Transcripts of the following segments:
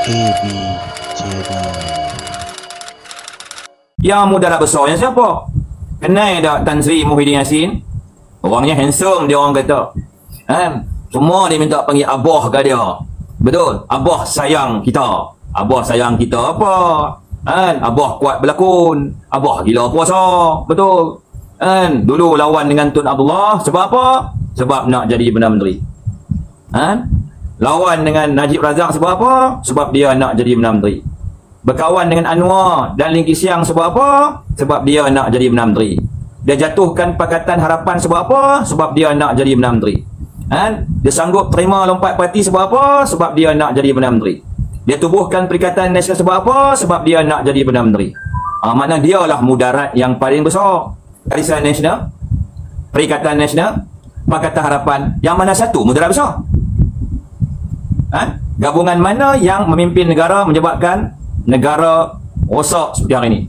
KB Channel. Yang mudarat besarnya siapa? Kenal tak Tan Sri Muhyiddin Yassin? Orangnya handsome, dia orang kata. Semua dia minta panggil abah ke dia. Betul? Abah sayang kita. Abah sayang kita apa? Abah kuat berlakon. Abah gila puasa. Betul? Dulu lawan dengan Tun Abdullah sebab apa? Sebab nak jadi Perdana Menteri. Lawan dengan Najib Razak sebab apa? Sebab dia nak jadi Perdana Menteri. Berkawan dengan Anwar dan Lim Kee Siang sebab apa? Sebab dia nak jadi Perdana Menteri. Dia jatuhkan Pakatan Harapan sebab apa? Sebab dia nak jadi Perdana Menteri. Dia sanggup terima lompat parti sebab apa? Sebab dia nak jadi Perdana Menteri. Dia tubuhkan Perikatan Nasional sebab apa? Sebab dia nak jadi Perdana Menteri. Maknanya dia lah mudarat yang paling besar. Barisan Nasional, Perikatan Nasional, Pakatan Harapan, yang mana satu mudarat besar? Gabungan mana yang memimpin negara menyebabkan negara rosak seperti hari ini?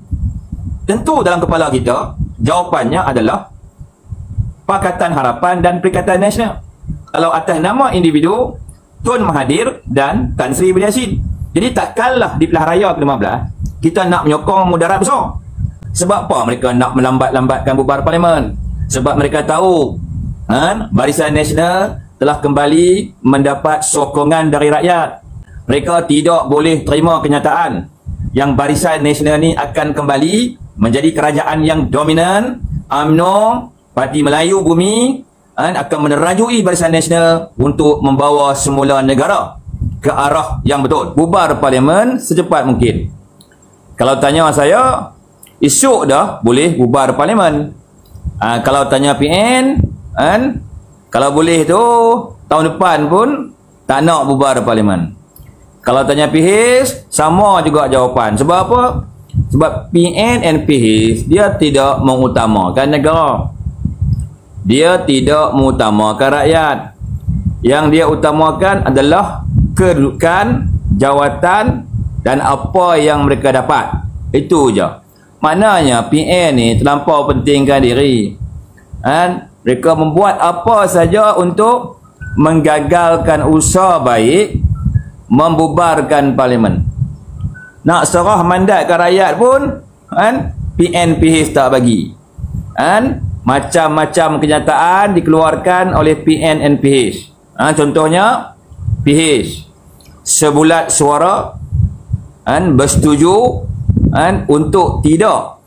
Tentu dalam kepala kita jawapannya adalah Pakatan Harapan dan Perikatan Nasional. Kalau atas nama individu Tun Mahathir dan Tan Sri Muhyiddin Yassin. Jadi takkanlah di pilihan raya ke-15 kita nak menyokong mudarat besar. Sebab apa mereka nak melambat-lambatkan bubar parlimen? Sebab mereka tahu Barisan Nasional telah kembali mendapat sokongan dari rakyat. Mereka tidak boleh terima kenyataan yang Barisan Nasional ni akan kembali menjadi kerajaan yang dominan. UMNO, Parti Melayu Bumi akan menerajui Barisan Nasional untuk membawa semula negara ke arah yang betul. Bubar parlimen secepat mungkin. Kalau tanya saya, esok dah boleh bubar parlimen. Kalau tanya PN, kalau boleh tu tahun depan pun tak nak bubar parlimen. Kalau tanya PH, sama juga jawapan. Sebab apa? Sebab PN and PH dia tidak mengutamakan negara. Dia tidak mengutamakan rakyat. Yang dia utamakan adalah kedudukan, jawatan dan apa yang mereka dapat. Itu je. Maknanya PN ni terlampau pentingkan diri. Mereka membuat apa saja untuk menggagalkan usaha baik membubarkan parlimen. Nak serah mandat ke rakyat pun PNPH tak bagi. Macam-macam kenyataan dikeluarkan oleh PNPH. Contohnya PH sebulat suara bersetuju untuk tidak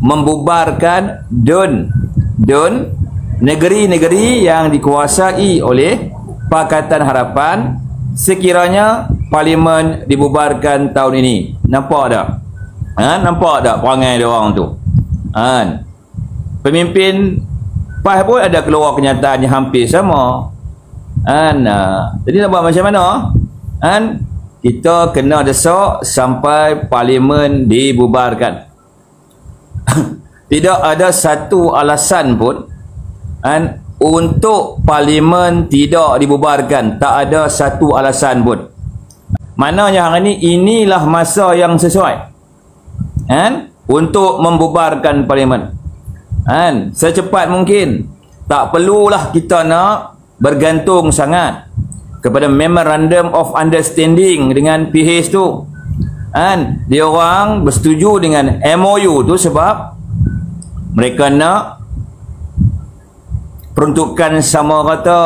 membubarkan DUN negeri-negeri yang dikuasai oleh Pakatan Harapan sekiranya parlimen dibubarkan tahun ini. Nampak tak? Nampak tak perangai dia orang tu? Pemimpin PAS pun ada keluar kenyataan yang hampir sama. Jadi nak buat macam mana? Kita kena desak sampai parlimen dibubarkan. Tidak ada satu alasan pun untuk parlimen tidak dibubarkan. Tak ada satu alasan pun. Maknanya hari ini inilah masa yang sesuai untuk membubarkan parlimen. Secepat mungkin. Tak perlulah kita nak bergantung sangat kepada Memorandum of Understanding dengan PH tu. Dia orang bersetuju dengan MOU tu sebab mereka nak peruntukan sama rata.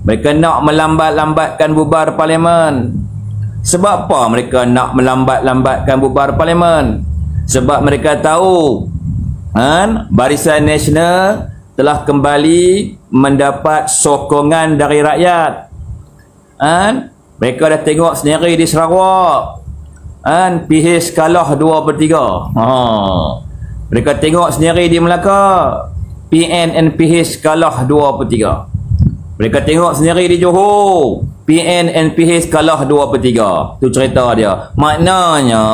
Mereka nak melambat-lambatkan bubar parlimen. Sebab apa mereka nak melambat-lambatkan bubar parlimen? Sebab mereka tahu Barisan Nasional telah kembali mendapat sokongan dari rakyat. Mereka dah tengok sendiri di Sarawak. PH kalah 2/3. Mereka tengok sendiri di Melaka. PN and PH kalah 2/3. Mereka tengok sendiri di Johor. PN and PH kalah 2/3. Tu cerita dia. Maknanya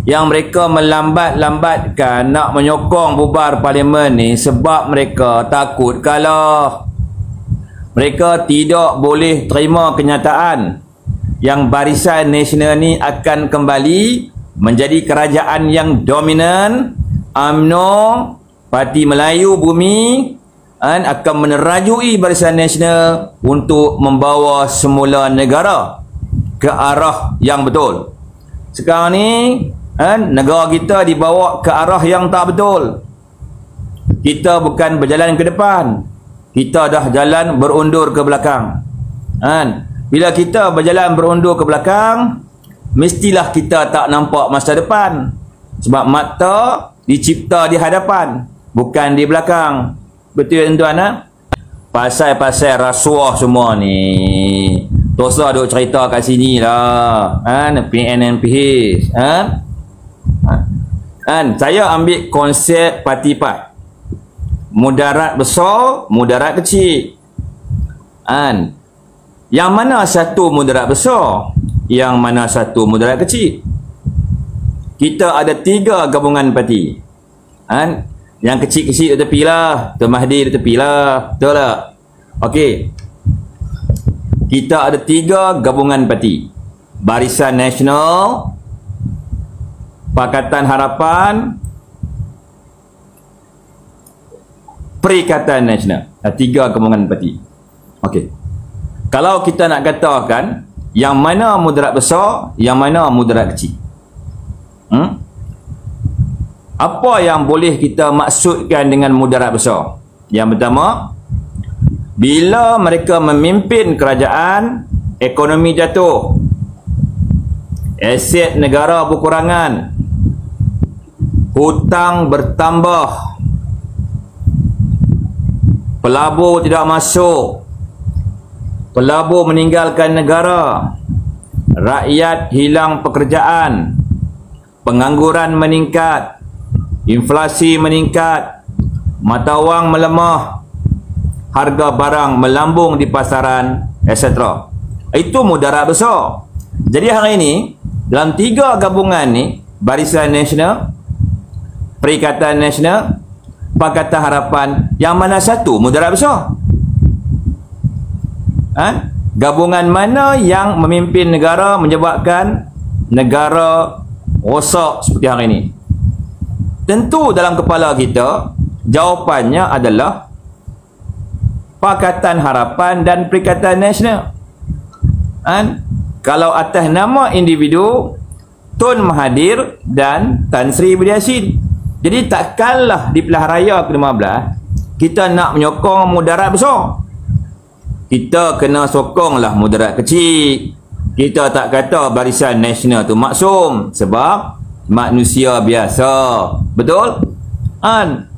yang mereka melambat-lambatkan nak menyokong bubar parlimen ni sebab mereka takut kalah. Mereka tidak boleh terima kenyataan yang Barisan Nasional ni akan kembali menjadi kerajaan yang dominan. UMNO, Parti Melayu Bumi akan menerajui Barisan Nasional untuk membawa semula negara ke arah yang betul. Sekarang ni negara kita dibawa ke arah yang tak betul. Kita bukan berjalan ke depan, kita dah jalan berundur ke belakang. Bila kita berjalan berundur ke belakang, mestilah kita tak nampak masa depan. Sebab mata dicipta di hadapan, bukan di belakang. Betul tuan-tuan? Pasal-pasal rasuah semua ni, tak usah duk cerita kat sini lah. PNNPH. Saya ambil konsep parti-part. Mudarat besar, mudarat kecil. Yang mana satu mudarat besar, yang mana satu mudarat kecil? Kita ada 3 gabungan parti. Yang kecil-kecil di tepi lah, Tuan Mahdi di tepi lah, betul tak? Okey, kita ada 3 gabungan parti: Barisan Nasional, Pakatan Harapan, Perikatan Nasional. 3 gabungan parti. Okey, kalau kita nak katakan yang mana mudarat besar, yang mana mudarat kecil, apa yang boleh kita maksudkan dengan mudarat besar? Yang pertama, bila mereka memimpin kerajaan, ekonomi jatuh, aset negara berkurangan, hutang bertambah, pelabur tidak masuk, pelabur meninggalkan negara, rakyat hilang pekerjaan, pengangguran meningkat, inflasi meningkat, mata wang melemah, harga barang melambung di pasaran, etc. Itu mudarat besar. Jadi hari ini dalam 3 gabungan ni, Barisan Nasional, Perikatan Nasional, Pakatan Harapan, yang mana satu mudarat besar? Gabungan mana yang memimpin negara menyebabkan negara rosak seperti hari ini? Tentu dalam kepala kita jawapannya adalah Pakatan Harapan dan Perikatan Nasional. Kalau atas nama individu Tun Mahathir dan Tan Sri Budi Yassin. Jadi takkanlah di pilihan raya ke-15 kita nak menyokong mudarat besar. Kita kena sokonglah mudarat kecil. Kita tak kata Barisan Nasional tu maksum, sebab manusia biasa. Betul?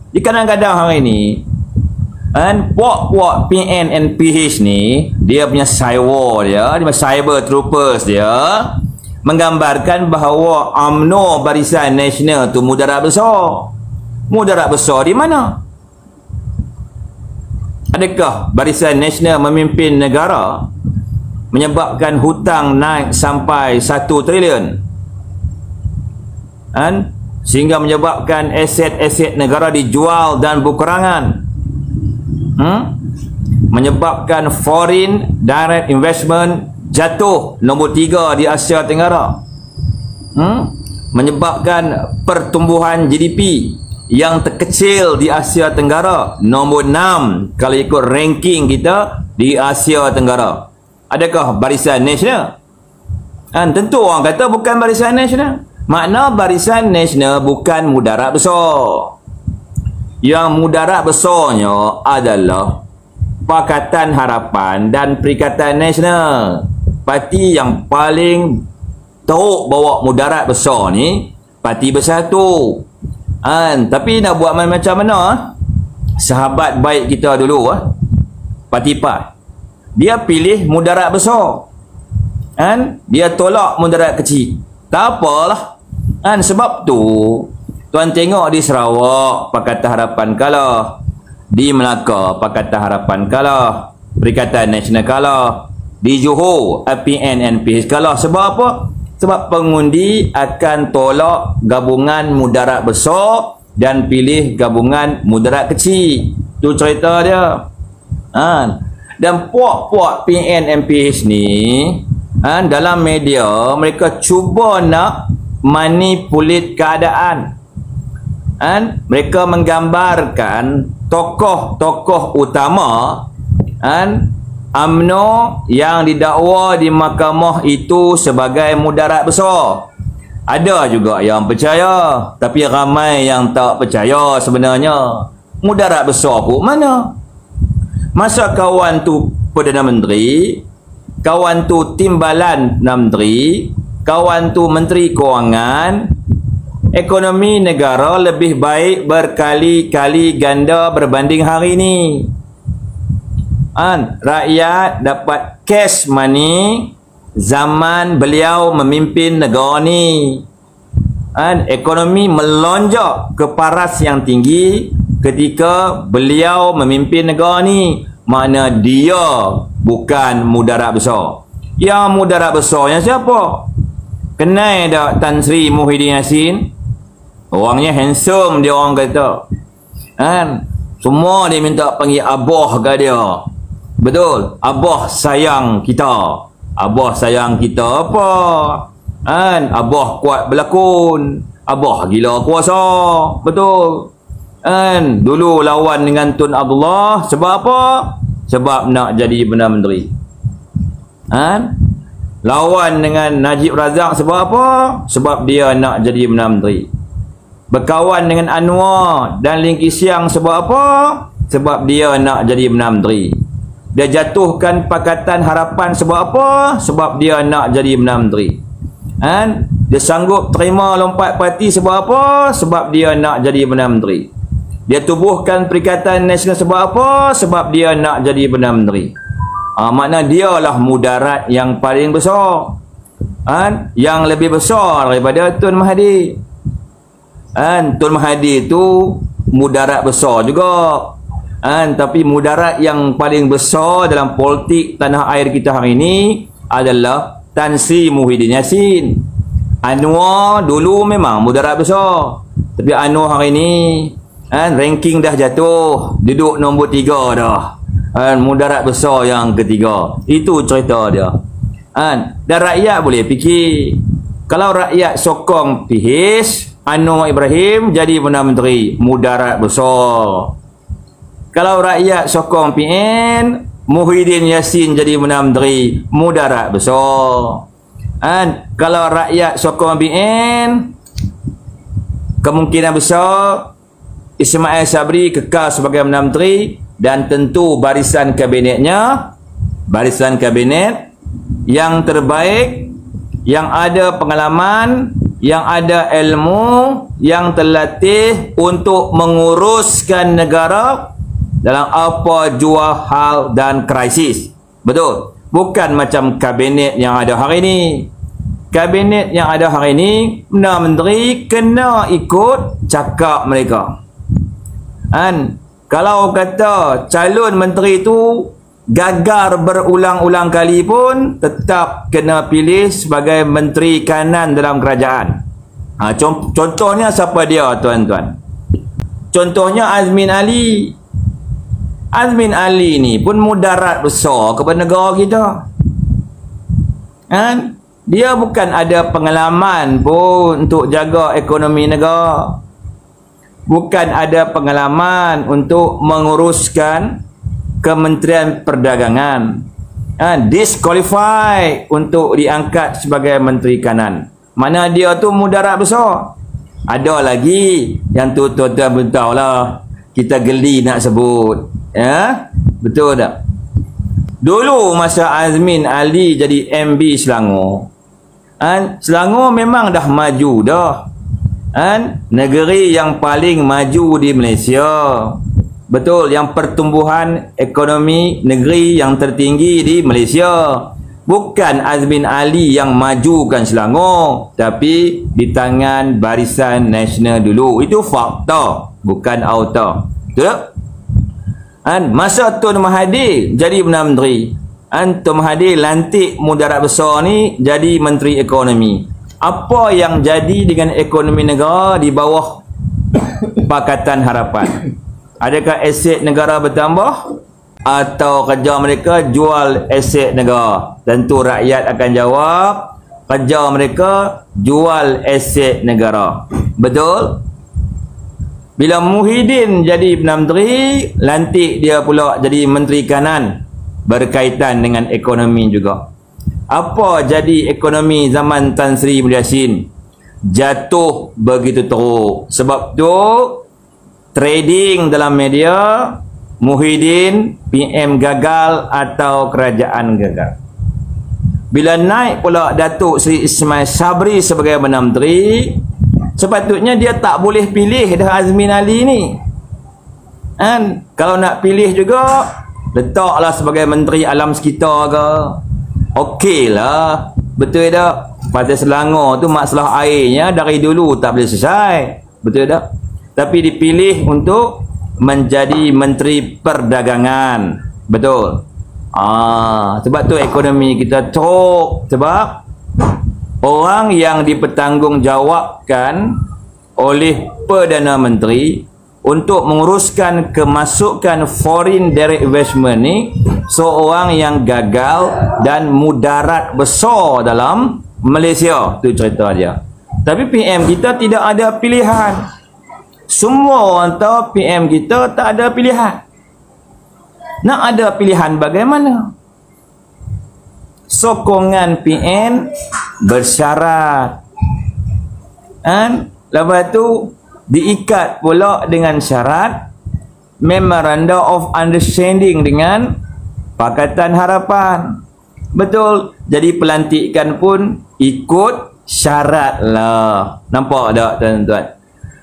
Di kadang-kadang hari ni puak-puak PNNPH ni, dia punya cyber troopers dia menggambarkan bahawa UMNO Barisan Nasional tu mudarat besar. Mudarat besar di mana? Adakah Barisan Nasional memimpin negara menyebabkan hutang naik sampai 1 trilion? Sehingga menyebabkan aset-aset negara dijual dan berkurangan, menyebabkan foreign direct investment jatuh nombor 3 di Asia Tenggara, menyebabkan pertumbuhan GDP yang terkecil di Asia Tenggara, nombor 6 kalau ikut ranking kita di Asia Tenggara. Adakah Barisan Nasional? Tentu orang kata bukan Barisan Nasional. Makna Barisan Nasional bukan mudarat besar. Yang mudarat besarnya adalah Pakatan Harapan dan Perikatan Nasional. Parti yang paling teruk bawa mudarat besar ni Parti Bersatu. Tapi nak buat macam mana? Sahabat baik kita dulu, Parti PAS, dia pilih mudarat besar, dia tolak mudarat kecil. Tak apalah. Sebab tu tuan tengok di Sarawak Pakatan Harapan kalah, di Melaka Pakatan Harapan kalah, Perikatan Nasional kalah, di Johor PNNPH kalah. Sebab apa? Sebab pengundi akan tolak gabungan mudarat besar dan pilih gabungan mudarat kecil. Tu cerita dia. Dan puak-puak PNNPH ni, dalam media mereka cuba nak manipulate keadaan. Mereka menggambarkan tokoh-tokoh utama UMNO yang didakwa di mahkamah itu sebagai mudarat besar. Ada juga yang percaya, tapi ramai yang tak percaya sebenarnya. Mudarat besar pun mana? Masa kawan tu Perdana Menteri, kawan tu Timbalan Menteri, kawan tu Menteri Kewangan, ekonomi negara lebih baik berkali-kali ganda berbanding hari ini. Rakyat dapat cash money zaman beliau memimpin negara ni. Ekonomi melonjak ke paras yang tinggi ketika beliau memimpin negara ni. Makna dia bukan mudarat besar. Yang mudarat besarnya siapa? Kenal tak Tan Sri Muhyiddin Yassin? Orangnya handsome dia, orang kata. Semua dia minta panggil abah ke dia. Betul, abah sayang kita. Abah sayang kita apa? Abah kuat berlakon, abah gila kuasa. Betul. Dulu lawan dengan Tun Abdullah sebab apa? Sebab nak jadi Perdana Menteri. Lawan dengan Najib Razak sebab apa? Sebab dia nak jadi Perdana Menteri. Berkawan dengan Anwar dan Lim Kee Siang sebab apa? Sebab dia nak jadi Perdana Menteri. Dia jatuhkan Pakatan Harapan sebab apa? Sebab dia nak jadi Perdana Menteri. Dia sanggup terima lompat parti sebab apa? Sebab dia nak jadi Perdana Menteri. Dia tubuhkan Perikatan Nasional sebab apa? Sebab dia nak jadi Perdana Menteri. Makna dialah mudarat yang paling besar. Yang lebih besar daripada Tun Mahathir. Tun Mahathir tu mudarat besar juga. Tapi mudarat yang paling besar dalam politik tanah air kita hari ini adalah Tan Sri Muhyiddin Yassin. Anwar dulu memang mudarat besar, tapi Anwar hari ini ranking dah jatuh, duduk nombor 3 dah. Mudarat besar yang ketiga. Itu cerita dia. Dan rakyat boleh fikir, kalau rakyat sokong PH Anwar Ibrahim jadi Perdana Menteri, mudarat besar. Kalau rakyat sokong PN Muhyiddin Yassin jadi Perdana Menteri, mudarat besar. Kalau rakyat sokong PN, kemungkinan besar Ismail Sabri kekal sebagai Perdana Menteri, dan tentu barisan kabinet yang terbaik, yang ada pengalaman, yang ada ilmu, yang terlatih untuk menguruskan negara dalam apa jua hal dan krisis. Betul. Bukan macam kabinet yang ada hari ini. Kabinet yang ada hari ini, Perdana Menteri kena ikut cakap mereka. Kalau kata calon menteri tu gagal berulang-ulang kali pun, tetap kena pilih sebagai menteri kanan dalam kerajaan. Contohnya siapa dia, tuan-tuan? Contohnya Azmin Ali. Azmin Ali ni pun mudarat besar kepada negara kita. Dia bukan ada pengalaman pun untuk jaga ekonomi negara. Bukan ada pengalaman untuk menguruskan Kementerian Perdagangan. Disqualified untuk diangkat sebagai menteri kanan. Mana dia tu mudarat besar. Ada lagi yang tu tuan-tuan tahu lah, kita geli nak sebut. Betul tak? Dulu masa Azmin Ali jadi MB Selangor, Selangor memang dah maju dah. Negeri yang paling maju di Malaysia. Betul, yang pertumbuhan ekonomi negeri yang tertinggi di Malaysia. Bukan Azmin Ali yang majukan Selangor, tapi di tangan Barisan Nasional dulu. Itu fakta, bukan auta. Betul? Masa Tun Mahathir jadi Perdana Menteri, Tun Mahathir lantik mudarat besar ni jadi Menteri Ekonomi. Apa yang jadi dengan ekonomi negara di bawah Pakatan Harapan? Adakah aset negara bertambah? Atau kerja mereka jual aset negara? Tentu rakyat akan jawab, kerja mereka jual aset negara. Betul? Bila Muhyiddin jadi Perdana Menteri, lantik dia pula jadi Menteri Kanan berkaitan dengan ekonomi juga. Apa jadi ekonomi zaman Tan Sri Mulyani Yassin? Jatuh begitu teruk. Sebab tu trading dalam media, Muhyiddin PM gagal atau kerajaan gagal. Bila naik pula Datuk Seri Ismail Sabri sebagai Perdana Menteri, sepatutnya dia tak boleh pilih dah Azmin Ali ni. Kan? Kalau nak pilih juga, letaklah sebagai Menteri Alam Sekitar ke. Okey lah. Betul tak? Pasal Selangor tu masalah airnya dari dulu tak boleh selesai. Betul tak? Tapi dipilih untuk menjadi Menteri Perdagangan. Betul. Sebab tu ekonomi kita teruk. Sebab orang yang dipertanggungjawabkan oleh Perdana Menteri untuk menguruskan kemasukan foreign direct investment ni seorang yang gagal dan mudarat besar dalam Malaysia. Tu cerita dia. Tapi PM kita tidak ada pilihan. Semua orang tahu PM kita tak ada pilihan. Nak ada pilihan bagaimana? Sokongan PM bersyarat. Lepas tu diikat pula dengan syarat Memorandum of Understanding dengan Pakatan Harapan. Betul. Jadi pelantikan pun ikut syarat lah. Nampak tak tuan-tuan?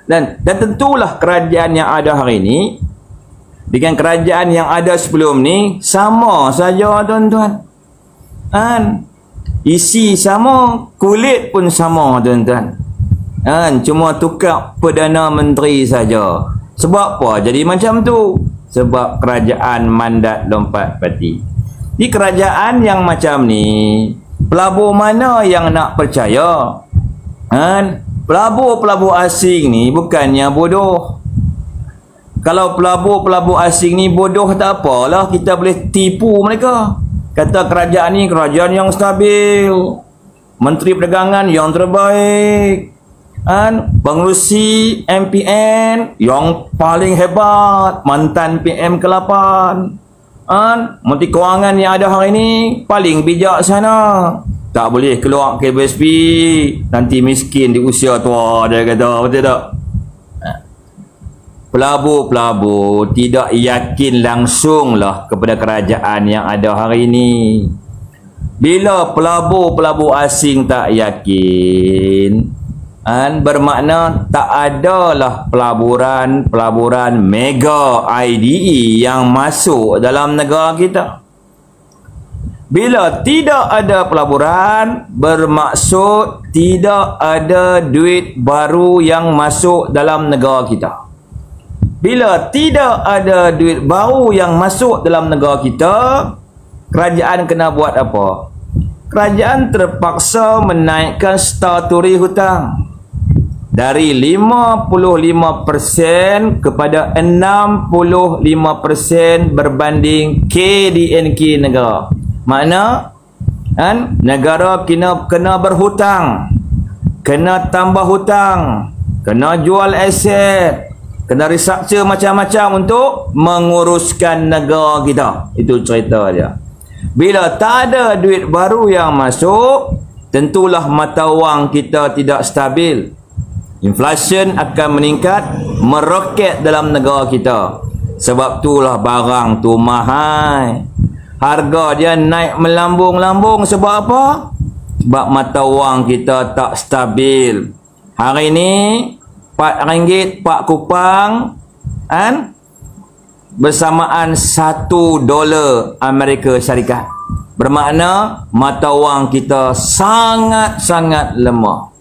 Dan tentulah kerajaan yang ada hari ini dengan kerajaan yang ada sebelum ni sama saja tuan-tuan. Isi sama, kulit pun sama tuan-tuan. Cuma tukar Perdana Menteri saja. Sebab apa jadi macam tu? Sebab kerajaan mandat lompat parti. Di kerajaan yang macam ni, pelabur mana yang nak percaya? Pelabur-pelabur asing ni bukannya bodoh. Kalau pelabur-pelabur asing ni bodoh tak apalah, kita boleh tipu mereka. Kata kerajaan ni kerajaan yang stabil, Menteri Perdagangan yang terbaik, pengerusi MPN yang paling hebat, mantan PM ke-8, Menteri Kewangan yang ada hari ni paling bijaksana. Tak boleh keluar KBSP, nanti miskin di usia tua, dia kata. Betul tak? Pelabur-pelabur tidak yakin langsunglah kepada kerajaan yang ada hari ini. Bila pelabur-pelabur asing tak yakin, bermakna tak adalah pelaburan mega IDE yang masuk dalam negara kita. Bila tidak ada pelaburan, bermaksud tidak ada duit baru yang masuk dalam negara kita. Bila tidak ada duit baru yang masuk dalam negara kita, kerajaan kena buat apa? Kerajaan terpaksa menaikkan staturi hutang dari 55% kepada 65% berbanding KDNK negara. Makna negara kena berhutang, kena tambah hutang, kena jual aset, kena restructure macam-macam untuk menguruskan negara kita. Itu cerita dia. Bila tak ada duit baru yang masuk, tentulah mata wang kita tidak stabil. Inflation akan meningkat, meroket dalam negara kita. Sebab itulah barang tu mahal. Harga dia naik melambung-lambung. Sebab apa? Sebab mata wang kita tak stabil. Hari ni RM4 Pak Kupang bersamaan $1 Amerika Syarikat. Bermakna mata wang kita sangat-sangat lemah.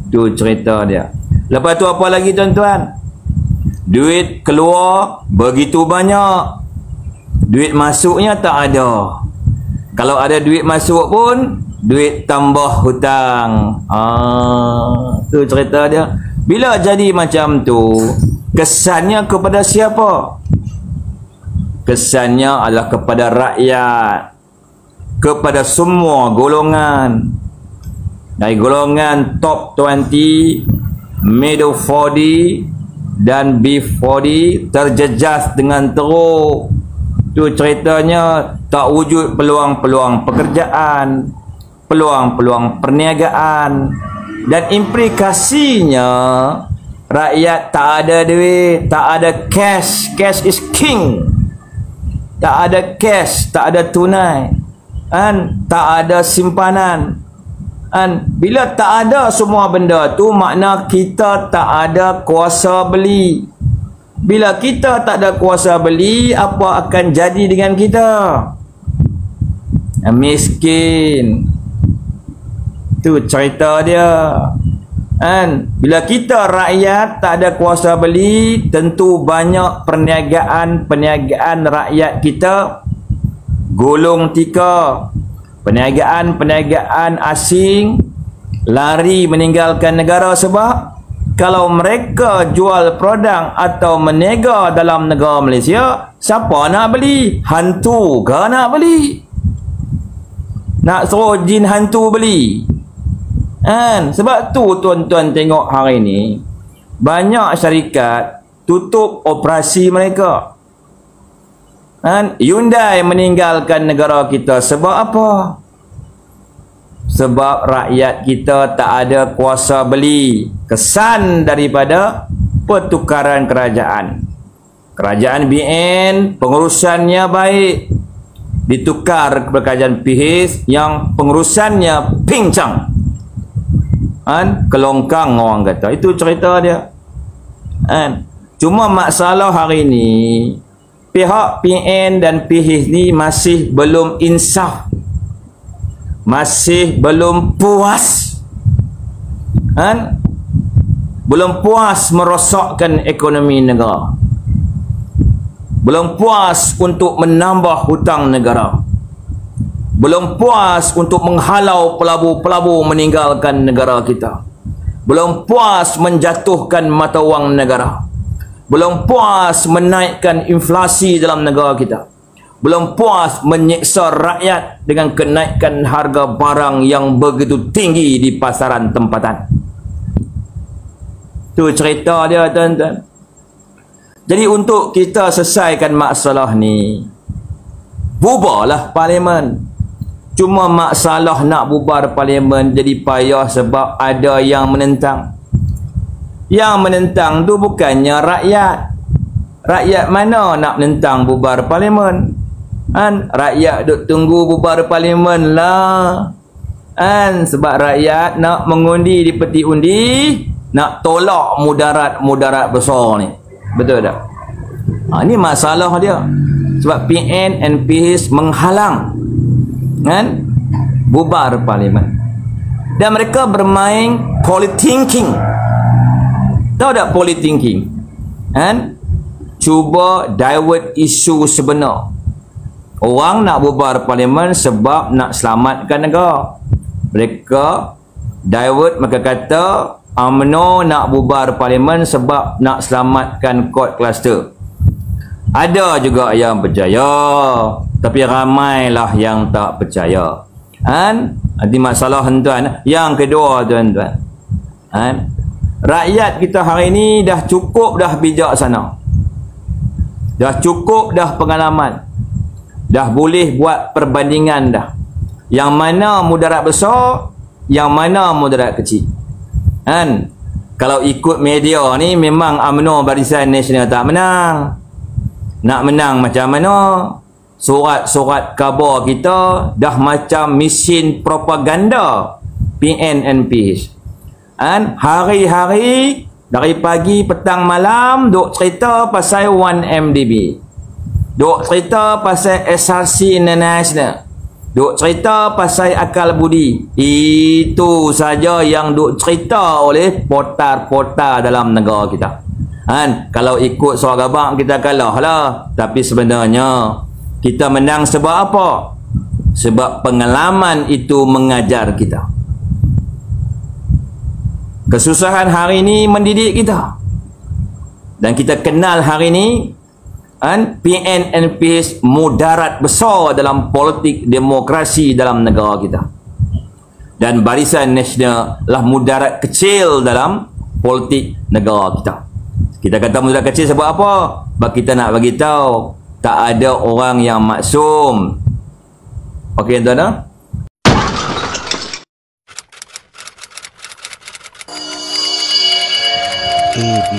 Itu cerita dia. Lepas tu apa lagi tuan-tuan? Duit keluar begitu banyak, duit masuknya tak ada. Kalau ada duit masuk pun, duit tambah hutang. Tu cerita dia. Bila jadi macam tu, kesannya kepada siapa? Kesannya adalah kepada rakyat, kepada semua golongan. Dari golongan top 20, middle 40, dan B40 terjejas dengan teruk. Tu ceritanya tak wujud peluang-peluang pekerjaan, peluang-peluang perniagaan, dan implikasinya rakyat tak ada duit, tak ada cash. Cash is king. Tak ada cash, tak ada tunai, tak ada simpanan. Bila tak ada semua benda tu, makna kita tak ada kuasa beli. Bila kita tak ada kuasa beli, apa akan jadi dengan kita? Miskin. Tu cerita dia. Bila kita rakyat tak ada kuasa beli, tentu banyak perniagaan rakyat kita gulung tikar. Perniagaan asing lari meninggalkan negara, sebab kalau mereka jual produk atau meniaga dalam negara Malaysia, siapa nak beli? Hantu ke nak beli? Nak suruh jin hantu beli? Sebab tu tuan-tuan tengok hari ni banyak syarikat tutup operasi mereka. Hyundai meninggalkan negara kita sebab apa? Sebab rakyat kita tak ada kuasa beli. Kesan daripada pertukaran kerajaan. Kerajaan BN pengurusannya baik, ditukar ke kerajaan PH yang pengurusannya pincang. Kelongkang orang kata. Itu cerita dia. Cuma masalah hari ni, pihak PN dan PH ni masih belum insaf, masih belum puas, belum puas merosakkan ekonomi negara, belum puas untuk menambah hutang negara, belum puas untuk menghalau pelabur-pelabur meninggalkan negara kita, belum puas menjatuhkan mata wang negara, belum puas menaikkan inflasi dalam negara kita, belum puas menyeksa rakyat dengan kenaikan harga barang yang begitu tinggi di pasaran tempatan. Tu cerita dia, tuan-tuan. Jadi untuk kita selesaikan masalah ni, bubarlah parlimen. Cuma masalah nak bubar parlimen jadi payah sebab ada yang menentang. Yang menentang tu bukannya rakyat. Rakyat mana nak menentang bubar parlimen? Rakyat duk tunggu bubar parlimen lah. Sebab rakyat nak mengundi di peti undi, nak tolak mudarat besar ni. Betul tak? Ini masalah dia. Sebab PN and PH menghalang bubar parlimen. Dan mereka bermain politinking. Tahu tak politinking? Cuba divert isu sebenar. Orang nak bubar parlimen sebab nak selamatkan negara. Mereka divert, maka kata UMNO nak bubar parlimen sebab nak selamatkan court cluster. Ada juga yang percaya, tapi ramailah yang tak percaya. Nanti masalah, tuan. Yang kedua, tuan-tuan, rakyat kita hari ni dah cukup dah bijaksana. Dah cukup dah pengalaman. Dah boleh buat perbandingan dah. Yang mana mudarat besar, yang mana mudarat kecil. Kalau ikut media ni memang UMNO Barisan Nasional tak menang. Nak menang macam mana? Surat-surat khabar kita dah macam mesin propaganda PNNPH. Hari-hari dari pagi petang malam duk cerita pasal 1MDB, duk cerita pasal SRC Nasional, duk cerita pasal akal budi. Itu saja yang duk cerita oleh portal-portal dalam negara kita. Kalau ikut suara gabak kita kalah lah. Tapi sebenarnya kita menang sebab apa? Sebab pengalaman itu mengajar kita. Kesusahan hari ini mendidik kita. Dan kita kenal hari ini PNNPH mudarat besar dalam politik demokrasi dalam negara kita. Dan Barisan Nasional lah mudarat kecil dalam politik negara kita. Kita kata budak kecil sebab apa? Sebab kita nak bagi tahu tak ada orang yang maksum. Okey tuan-tuan? AB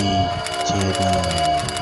Channel.